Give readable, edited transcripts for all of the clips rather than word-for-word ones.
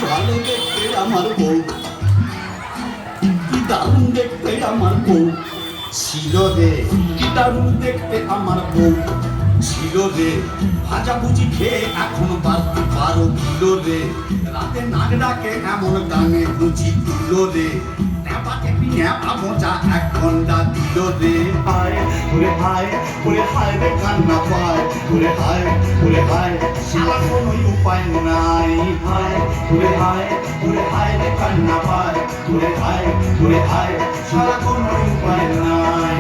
ভালো দেখতে আমার বউ, কি দারুণ দেখতে আমার বউ ছিল রে, কি দারুণ দেখতে আমার বউ ছিল রে। ভাজা ভুজি খেয়ে এখন বাড়তে 12 কিলো রে। রাতে নাক ডাকে এমন গানে বুঝি দিল রে। ন্যাপাকে ন্যাপা মজা 1 ঘন্টা দিল রে। হায় ওরে হায়, ওরে হায় রে কান্না পায়, ওরে হায়, ওরে হায় শালা কোনো উপায় নাই। হায় ওরে হায়, ওরে হায় রে কান্না পায়, ওরে হায়, ওরে হায় শালা কোনো উপায় নাই।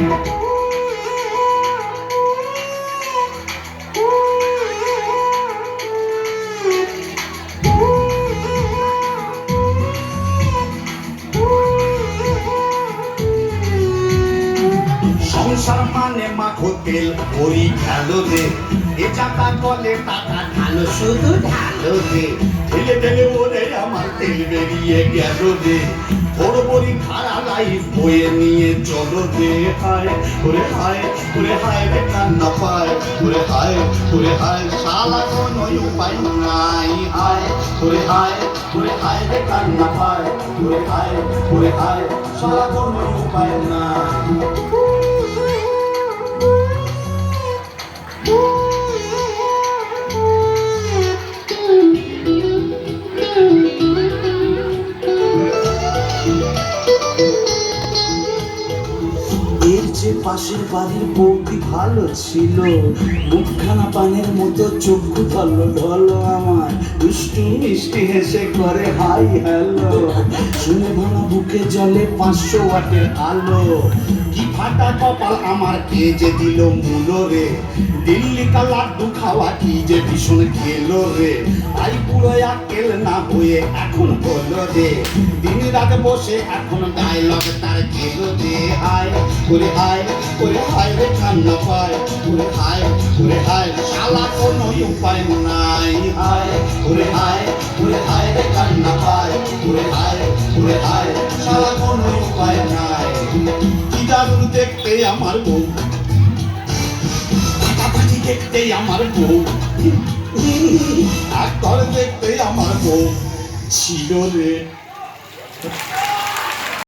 সংসার মানে মাখো তেল ওই ঢালো রে, এ চাকা কলে টাকা ঢালো শুধু ঢালো রে। ঠেলে ঠেলে ওরে আমার তেল বেরিয়ে গেল রে। বড় বড়ি খাড়া লাইফ বয়ে নিয়ে চলো রে। হায় ওরে হায়, ওরে হায় রে কান্না পায়, ওরে হায়, ওরে হায় শালা কোনো উপায় নাই। হায় ওরে হায়, ওরে হায় রে কান্না পায়, ওরে হায়, ওরে হায় শালা কোনো উপায় নাই। এর যে পাশের বাড়ির বৌদি ভালো ছিল, মুখখানা পানের মতো চক্ষু ঢলো ঢলো আমার, দুষ্টু মিষ্টি হেসে করে হাই হ্যালো। শুনে ভাঙা বুকে জলে 500 ওয়াটের আলো। কি ফাটা কপাল আমার, কে যে দিল মুলো রে। দিল্লি কা লাড্ডু খাওয়া কি যে ভীষণ খেলো রে। তাই পুরো আকেল না হয়ে এখন হলো রে। দিন রাত বসে এখন ডায়লগ তার খেলো রে। হায় ওরে হায়, ওরে হায় রে কান্না পায়, ওরে হায়, ওরে হায় শালা কোনো উপায় নাই। হায় ওরে হায়, ওরে হায় রে কান্না পায়, ওরে হায়, ওরে হায় শালা কোনো উপায় নাই। কি দারুণ দেখতে আমার বউ, ফাটাফাটি দেখতে আমার বউ, একবার দেখতে আমার বউ ছিল রে।